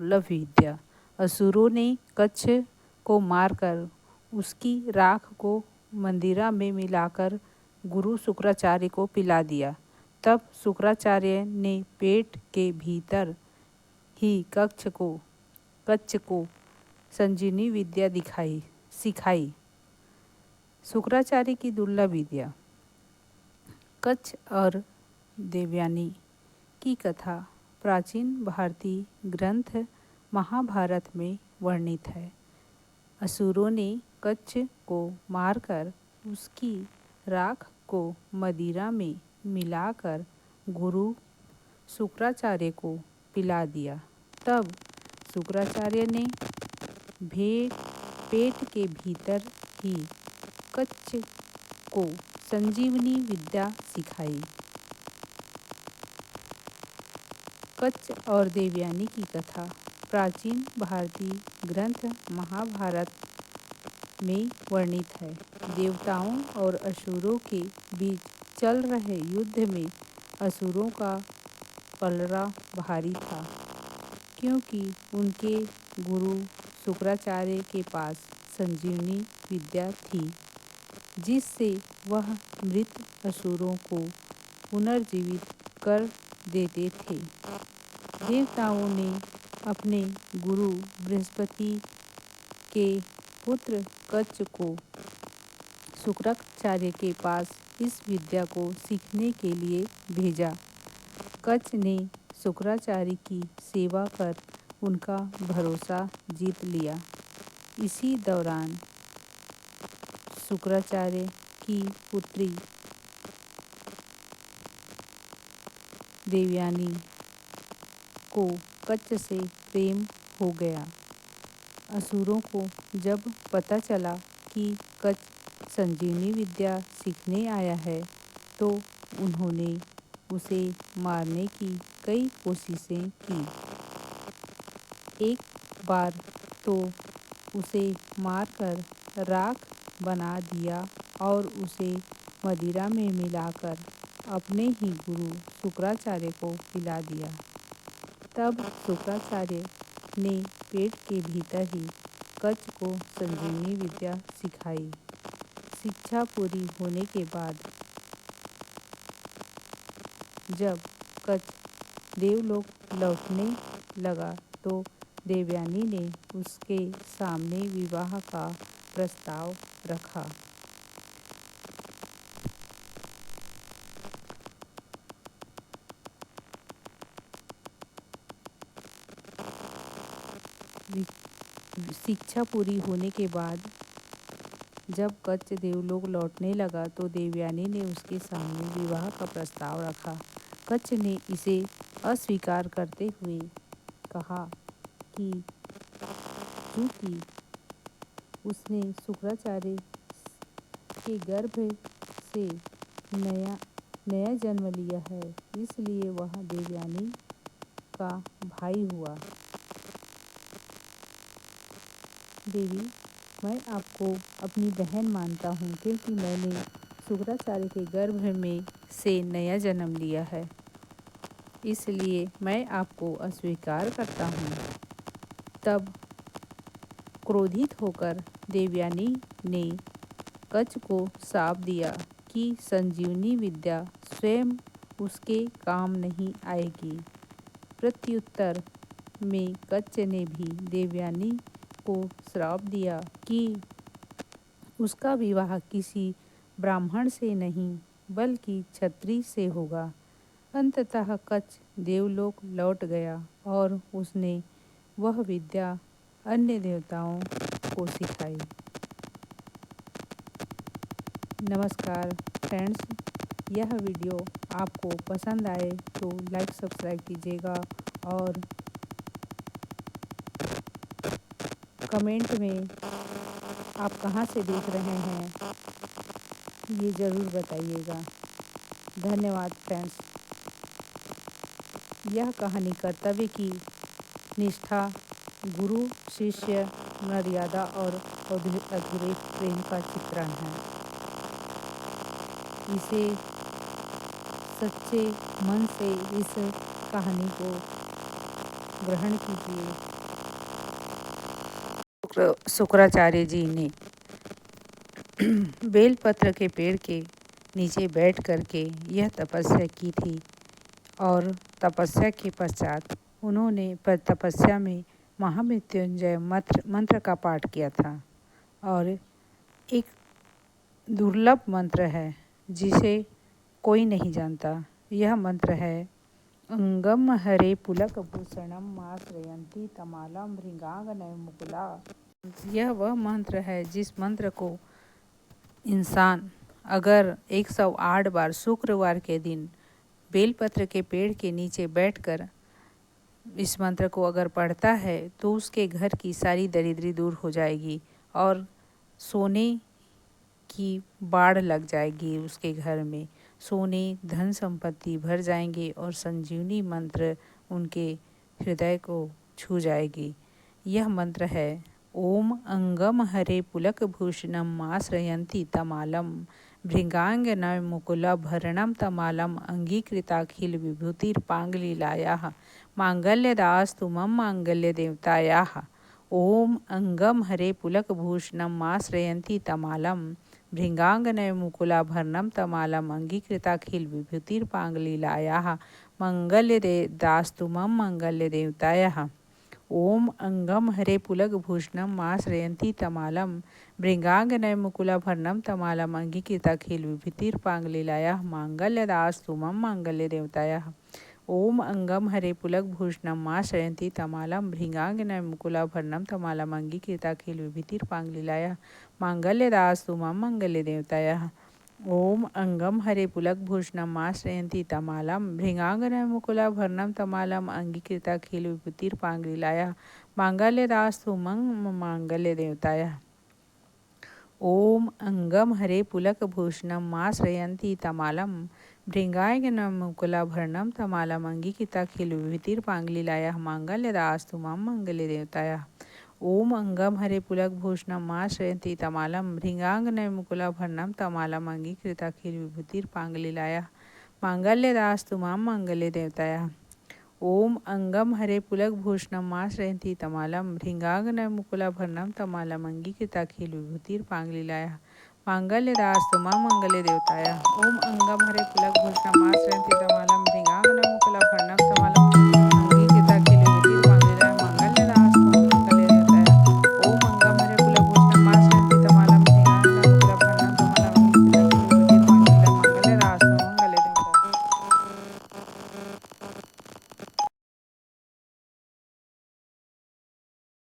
दुर्लभ विद्या। असुरों ने कच्छ को मारकर उसकी राख को मंदिरा में मिलाकर गुरु शुक्राचार्य को पिला दिया। तब शुक्राचार्य ने पेट के भीतर ही कच्छ को संजीवनी विद्या सिखाई। शुक्राचार्य की दुर्लभ विद्या। कच्छ और देवयानी की कथा प्राचीन भारतीय ग्रंथ महाभारत में वर्णित है। असुरों ने कच्छ को मारकर उसकी राख को मदिरा में मिलाकर गुरु शुक्राचार्य को पिला दिया। तब शुक्राचार्य ने पेट के भीतर ही कच्छ को संजीवनी विद्या सिखाई। कच्छ और देवयानी की कथा प्राचीन भारतीय ग्रंथ महाभारत में वर्णित है। देवताओं और असुरों के बीच चल रहे युद्ध में असुरों का पलड़ा भारी था, क्योंकि उनके गुरु शुक्राचार्य के पास संजीवनी विद्या थी, जिससे वह मृत असुरों को पुनर्जीवित कर देते थे। देवताओं ने अपने गुरु बृहस्पति के पुत्र कच्छ को शुक्राचार्य के पास इस विद्या को सीखने के लिए भेजा। कच्छ ने शुक्राचार्य की सेवा कर उनका भरोसा जीत लिया। इसी दौरान शुक्राचार्य की पुत्री देवयानी को कच्छ से प्रेम हो गया। असुरों को जब पता चला कि कच्छ संजीवनी विद्या सीखने आया है, तो उन्होंने उसे मारने की कई कोशिशें की। एक बार तो उसे मारकर राख बना दिया और उसे मदिरा में मिलाकर अपने ही गुरु शुक्राचार्य को पिला दिया। तब शुक्राचार्य ने पेट के भीतर ही कच्छ को संजीवनी विद्या सिखाई। शिक्षा पूरी होने के बाद जब कच्छ देवलोक लौटने लगा, तो देवयानी ने उसके सामने विवाह का प्रस्ताव रखा। शिक्षा पूरी होने के बाद जब कच्छ देवलोक लौटने लगा, तो देवयानी ने उसके सामने विवाह का प्रस्ताव रखा। कच्छ ने इसे अस्वीकार करते हुए कहा कि चूंकि उसने शुक्राचार्य के गर्भ से नया जन्म लिया है, इसलिए वह देवयानी का भाई हुआ। देवी, मैं आपको अपनी बहन मानता हूँ, क्योंकि मैंने शुक्राचार्य के गर्भ में से नया जन्म लिया है, इसलिए मैं आपको अस्वीकार करता हूँ। तब क्रोधित होकर देवयानी ने कच्छ को शाप दिया कि संजीवनी विद्या स्वयं उसके काम नहीं आएगी। प्रत्युत्तर में कच्छ ने भी देवयानी को श्राप दिया कि उसका विवाह किसी ब्राह्मण से नहीं, बल्कि क्षत्रिय से होगा। अंततः कच्छ देवलोक लौट गया और उसने वह विद्या अन्य देवताओं को सिखाई। नमस्कार फ्रेंड्स, यह वीडियो आपको पसंद आए तो लाइक सब्सक्राइब कीजिएगा और कमेंट में आप कहाँ से देख रहे हैं ये ज़रूर बताइएगा। धन्यवाद फ्रेंड्स। यह कहानी कर्तव्य की निष्ठा, गुरु शिष्य मर्यादा और अधूरे प्रेम का चित्रण है। इसे सच्चे मन से इस कहानी को ग्रहण कीजिए। शुक्राचार्य जी ने बेलपत्र के पेड़ के नीचे बैठ करके यह तपस्या की थी और तपस्या के पश्चात उन्होंने तपस्या में महामृत्युंजय मंत्र का पाठ किया था। और एक दुर्लभ मंत्र है जिसे कोई नहीं जानता। यह मंत्र है अंगम हरे पुलक भूषणम माश्रयन्ती तमालम भृंगांगनय मुकुला। यह वह मंत्र है जिस मंत्र को इंसान अगर 108 बार शुक्रवार के दिन बेलपत्र के पेड़ के नीचे बैठकर इस मंत्र को अगर पढ़ता है तो उसके घर की सारी दरिद्री दूर हो जाएगी और सोने की बाढ़ लग जाएगी। उसके घर में सोने धन संपत्ति भर जाएंगे और संजीवनी मंत्र उनके हृदय को छू जाएगी। यह मंत्र है ओम अंगम हरे पुलक भूषणम आश्रयन्ती तमालम भृंगांगनय मुकुलभरणं तमालम अंगीकृताखिल विभूतिर्पांगलीलायाः मांगल्यदास्तु मम मांगल्यदेवतायाः। ओम अंगम हरे पुलक भूषणम आश्रयन्ती तमालम भृंगांगनय मुकुलाभरणं तमालम अंगीकृताखिल विभूतिर्पांगलीलायाः दास्तु मम मांगल्यदेवतायाः। ओम अंगम हरे पुलक भूषणम आश्रयन्ती तमालम भृंगांगनय मुकुलाभरणं तमालम अंगीकृताखिल विभूतिर्पांगलीलायाः मांगल्यदास्तु मम मांगल्यदेवतायाः। ओम अंगम हरे पुलक भूषणम आश्रयन्ती तमालम भृंगांगनय मुकुलाभरणं तमालम अंगीकृताखिल विभूतिर्पांगलीलायाः मांगल्यदास्तु मम मांगल्यदेवतायाः। ओम अंगम हरे पुलक भूषणम आश्रयन्ती तमालम भृंगांगनय मुकुलाभरणं तमालम अंगीकृताखिल विभूतिर्पांगलीलायाः मांगल्यदास्तु मम मांगल्यदेवतायाः। ओम अंगम हरे पुलक भूषणम आश्रयन्ती तमालम भृंगांगनय मुकुलाभरणं तमालम अंगीकृताखिल विभूतिर्पांगलीलायाः मांगल्यदास्तु मम मांगल्यदेवतायाः। ओम अंगम हरे पुलक भूषणम आश्रयन्ती तमालम भृंगांगनय मुकुलाभरणं तमालम अंगीकृताखिल विभूतिर्पांगलीलायाः मांगल्यदास्तु मम मांगल्यदेवतायाः। ओम अंगम हरे पुलक भूषणम आश्रयन्ती तमालम भृंगांगनय मुकुलाभरणं तमालम अंगीकृताखिल विभूतिर्पांगलीलायाः मांगल्यदास्तु मम मांगल्यदेवतायाः। ओम अंगम हरे पुलक भूषणम आश्रयन्ती तमालम